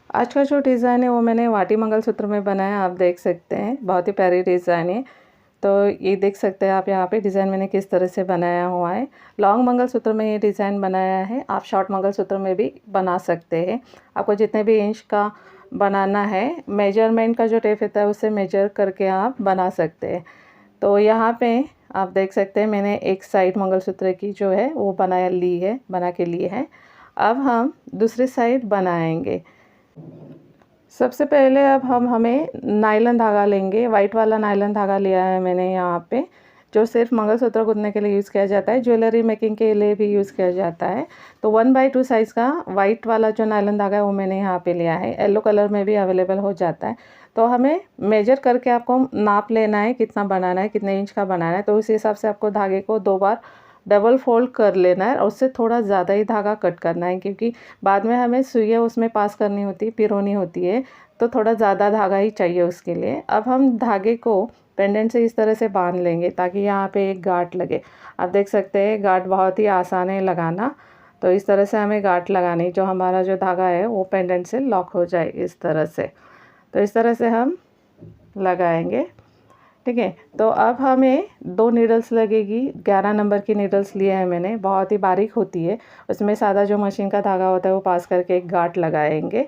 आज का जो डिज़ाइन है वो मैंने वाटी मंगलसूत्र में बनाया, आप देख सकते हैं, बहुत ही प्यारी डिज़ाइन है। तो ये देख सकते हैं आप यहाँ पे डिज़ाइन मैंने किस तरह से बनाया हुआ है। लॉन्ग मंगलसूत्र में ये डिज़ाइन बनाया है, आप शॉर्ट मंगलसूत्र में भी बना सकते हैं। आपको जितने भी इंच का बनाना है, मेजरमेंट का जो टेप होता है उससे मेजर करके आप बना सकते हैं। तो यहाँ पे आप देख सकते हैं मैंने एक साइड मंगलसूत्र की जो है वो बना के ली है। अब हम दूसरी साइड बनाएंगे। सबसे पहले अब हमें नायलॉन धागा लेंगे। वाइट वाला नायलॉन धागा लिया है मैंने यहाँ पे, जो सिर्फ मंगलसूत्र गूंथने के लिए यूज़ किया जाता है, ज्वेलरी मेकिंग के लिए भी यूज़ किया जाता है। तो 1/2 साइज़ का वाइट वाला जो नायलॉन धागा है वो मैंने यहाँ पे लिया है। येलो कलर में भी अवेलेबल हो जाता है। तो हमें मेजर करके आपको नाप लेना है, कितना बनाना है, कितने इंच का बनाना है। तो उस हिसाब से आपको धागे को 2 बार डबल फोल्ड कर लेना है और उससे थोड़ा ज़्यादा ही धागा कट करना है, क्योंकि बाद में हमें सुइयाँ उसमें पास करनी होती है, पिरोनी होती है, तो थोड़ा ज़्यादा धागा ही चाहिए उसके लिए। अब हम धागे को पेंडेंट से इस तरह से बांध लेंगे ताकि यहाँ पे एक गांठ लगे। आप देख सकते हैं गांठ बहुत ही आसान है लगाना। तो इस तरह से हमें गांठ लगानी, जो हमारा जो धागा है वो पेंडेंट से लॉक हो जाए इस तरह से। तो इस तरह से हम लगाएंगे, ठीक है। तो अब हमें 2 नीडल्स लगेगी। 11 नंबर की नीडल्स लिए हैं मैंने, बहुत ही बारीक होती है। उसमें सादा जो मशीन का धागा होता है वो पास करके एक गांठ लगाएंगे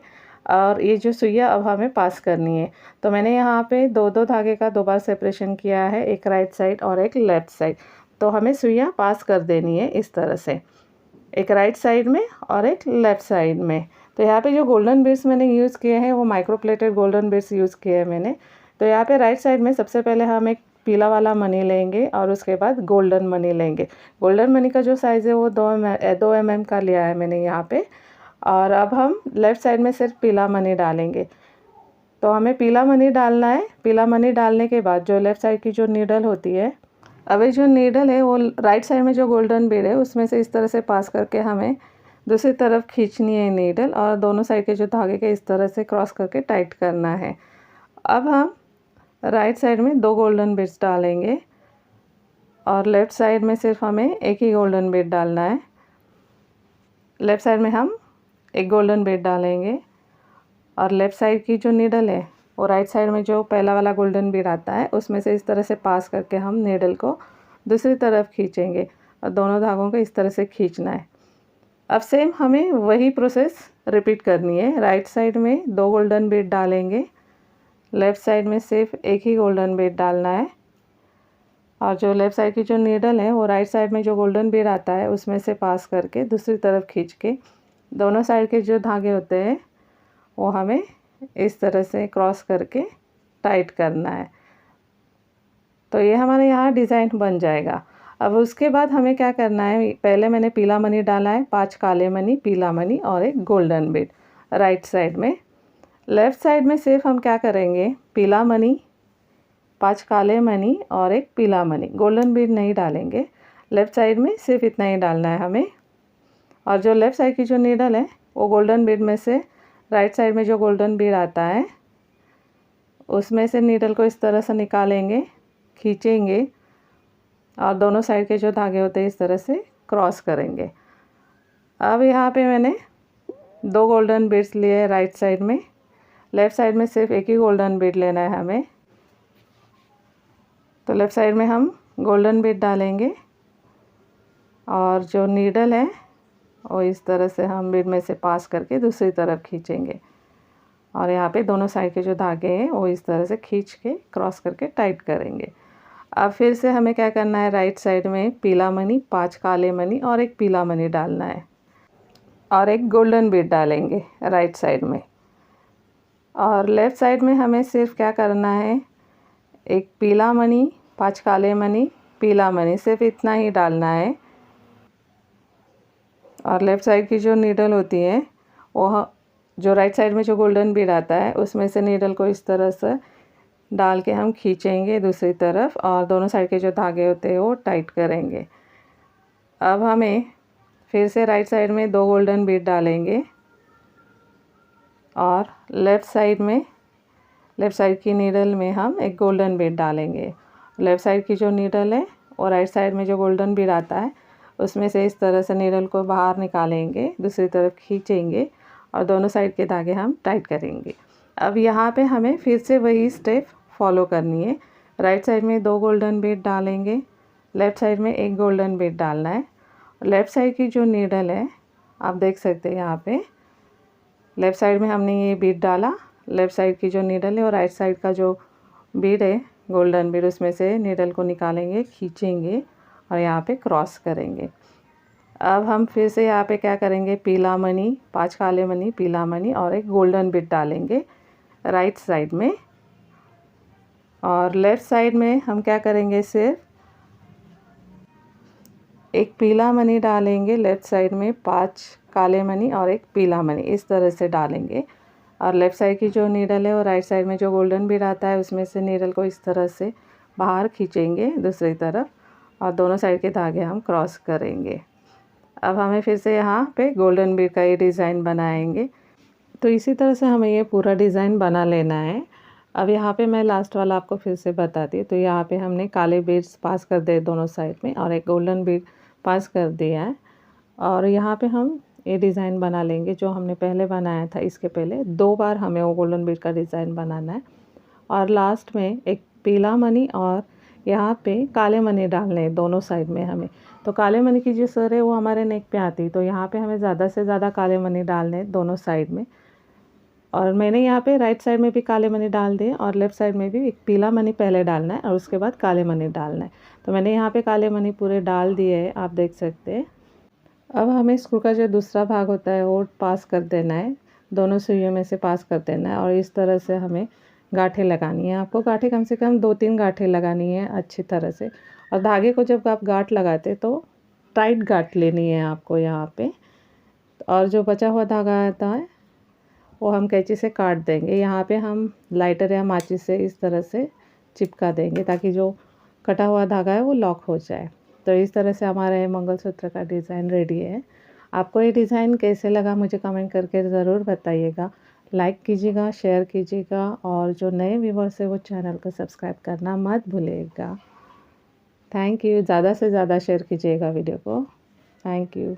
और ये जो सुइयाँ अब हमें पास करनी है। तो मैंने यहाँ पे 2-2 धागे का 2 बार सेपरेशन किया है, एक राइट साइड और एक लेफ़्ट साइड। तो हमें सुइयाँ पास कर देनी है इस तरह से, एक राइट साइड में और एक लेफ़्ट साइड में। तो यहाँ पे जो गोल्डन बीड्स मैंने यूज़ किए हैं वो micro plated golden beads use किए हैं मैंने। तो यहाँ पे राइट साइड में सबसे पहले हम एक पीला वाला मनी लेंगे और उसके बाद गोल्डन मनी लेंगे। गोल्डन मनी का जो साइज़ है वो 2 mm का लिया है मैंने यहाँ पे। और अब हम लेफ़्ट साइड में सिर्फ पीला मनी डालेंगे। तो हमें पीला मनी डालना है। पीला मनी डालने के बाद जो लेफ़्ट साइड की जो नीडल होती है, अब ये जो नीडल है वो राइट साइड में जो गोल्डन बीड है उसमें से इस तरह से पास करके हमें दूसरी तरफ खींचनी है नीडल, और दोनों साइड के जो धागे के इस तरह से क्रॉस करके टाइट करना है। अब हम राइट साइड में 2 गोल्डन बीड्स डालेंगे और लेफ़्ट साइड में सिर्फ हमें एक ही गोल्डन बीड डालना है। लेफ़्ट साइड में हम एक गोल्डन बीड डालेंगे और लेफ़्ट साइड की जो नीडल है वो राइट साइड में जो पहला वाला गोल्डन बीड आता है उसमें से इस तरह से पास करके हम नीडल को दूसरी तरफ खींचेंगे और दोनों धागों को इस तरह से खींचना है। अब सेम हमें वही प्रोसेस रिपीट करनी है। राइट साइड में 2 गोल्डन बीड डालेंगे, लेफ़्ट साइड में सिर्फ एक ही गोल्डन बीड डालना है और जो लेफ़्ट साइड की जो नीडल है वो राइट साइड में जो गोल्डन बीड आता है उसमें से पास करके दूसरी तरफ खींच के दोनों साइड के जो धागे होते हैं वो हमें इस तरह से क्रॉस करके टाइट करना है। तो ये हमारे यहाँ डिज़ाइन बन जाएगा। अब उसके बाद हमें क्या करना है, पहले मैंने पीला मनी डाला है, 5 काले मनी, पीला मनी और एक गोल्डन बीड राइट साइड में। लेफ़्ट साइड में सिर्फ हम क्या करेंगे, पीला मनी, 5 काले मनी और एक पीला मनी, गोल्डन बीड नहीं डालेंगे। लेफ़्ट साइड में सिर्फ इतना ही डालना है हमें। और जो लेफ़्ट साइड की जो नीडल है वो गोल्डन बीड में से राइट साइड में जो गोल्डन बीड आता है उसमें से नीडल को इस तरह से निकालेंगे, खींचेंगे और दोनों साइड के जो धागे होते हैं इस तरह से क्रॉस करेंगे। अब यहाँ पे मैंने 2 गोल्डन बीड्स लिए राइट साइड में। लेफ़्ट साइड में सिर्फ एक ही गोल्डन बीड लेना है हमें। तो लेफ़्ट साइड में हम गोल्डन बीड डालेंगे और जो नीडल है वो इस तरह से हम बीड में से पास करके दूसरी तरफ खींचेंगे और यहाँ पे दोनों साइड के जो धागे हैं वो इस तरह से खींच के क्रॉस करके टाइट करेंगे। अब फिर से हमें क्या करना है, राइट साइड में पीला मनी, 5 काले मनी और एक पीला मनी डालना है और एक गोल्डन बीड डालेंगे राइट साइड में। और लेफ़्ट साइड में हमें सिर्फ क्या करना है, एक पीला मनी, 5 काले मनी, पीला मनी, सिर्फ इतना ही डालना है। और लेफ़्ट साइड की जो नीडल होती है वो जो राइट साइड में जो गोल्डन बीड आता है उसमें से नीडल को इस तरह से डाल के हम खींचेंगे दूसरी तरफ और दोनों साइड के जो धागे होते हैं वो टाइट करेंगे। अब हमें फिर से राइट साइड में 2 गोल्डन बीड डालेंगे और लेफ़्ट साइड की नीडल में हम एक गोल्डन बीड डालेंगे। लेफ़्ट साइड की जो नीडल है और राइट साइड में जो गोल्डन बीड आता है उसमें से इस तरह से नीडल को बाहर निकालेंगे, दूसरी तरफ खींचेंगे और दोनों साइड के धागे हम टाइट करेंगे। अब यहाँ पे हमें फिर से वही स्टेप फॉलो करनी है। राइट साइड में 2 गोल्डन बीड डालेंगे, लेफ़्ट साइड में 1 गोल्डन बीड डालना है। लेफ़्ट साइड की जो नीडल है आप देख सकते हैं यहाँ पे लेफ़्ट साइड में हमने ये बीड डाला, लेफ़्ट साइड की जो नीडल है और राइट साइड का जो बीड है गोल्डन बीड, उसमें से नीडल को निकालेंगे, खींचेंगे और यहाँ पे क्रॉस करेंगे। अब हम फिर से यहाँ पे क्या करेंगे, पीला मनी, 5 काले मनी, पीला मनी और एक गोल्डन बीड डालेंगे राइट साइड में। और लेफ़्ट साइड में हम क्या करेंगे, सिर्फ एक पीला मनी डालेंगे लेफ़्ट साइड में, 5 काले मनी और एक पीला मनी, इस तरह से डालेंगे। और लेफ़्ट साइड की जो नीडल है और राइट साइड में जो गोल्डन बीड आता है उसमें से नीडल को इस तरह से बाहर खींचेंगे दूसरी तरफ और दोनों साइड के धागे हम क्रॉस करेंगे। अब हमें फिर से यहाँ पे गोल्डन बीड का ये डिज़ाइन बनाएंगे। तो इसी तरह से हमें ये पूरा डिज़ाइन बना लेना है। अब यहाँ पे मैं लास्ट वाला आपको फिर से बताती हूँ। तो यहाँ पे हमने काले बीड्स पास कर दिए दोनों साइड में और एक गोल्डन बीड पास कर दिया है। और यहाँ पे हम ये डिज़ाइन बना लेंगे जो हमने पहले बनाया था। इसके पहले 2 बार हमें वो गोल्डन बीड का डिज़ाइन बनाना है और लास्ट में एक पीला मनी और यहाँ पे काले मनी डालने हैं दोनों साइड में हमें। तो काले मनी की जो सर है वो हमारे नेक पे आती है, तो यहाँ पे हमें ज़्यादा से ज़्यादा काले मनी डालने हैं दोनों साइड में। और मैंने यहाँ पे राइट साइड में भी काले मनी डाल दिए और लेफ़्ट साइड में भी एक पीला मनी पहले डालना है और उसके बाद काले मनी डालना है। तो मैंने यहाँ पे काले मनी पूरे डाल दिए हैं, आप देख सकते हैं। अब हमें स्क्रू का जो दूसरा भाग होता है वो पास कर देना है, दोनों सुइयों में से पास कर देना है और इस तरह से हमें गांठें लगानी है। आपको गांठें कम से कम 2-3 गांठें लगानी है अच्छी तरह से। और धागे को जब आप गांठ लगाते तो टाइट गांठ लेनी है आपको यहाँ पे। और जो बचा हुआ धागा आता है वो हम कैंची से काट देंगे। यहाँ पे हम लाइटर या माचिस से इस तरह से चिपका देंगे ताकि जो कटा हुआ धागा है वो लॉक हो जाए। तो इस तरह से हमारा ये मंगलसूत्र का डिज़ाइन रेडी है। आपको ये डिज़ाइन कैसे लगा मुझे कमेंट करके ज़रूर बताइएगा। लाइक कीजिएगा, शेयर कीजिएगा और जो नए व्यूवर्स है वो चैनल को सब्सक्राइब करना मत भूलिएगा। Thank you. ज़्यादा से ज़्यादा शेयर कीजिएगा वीडियो को। Thank you.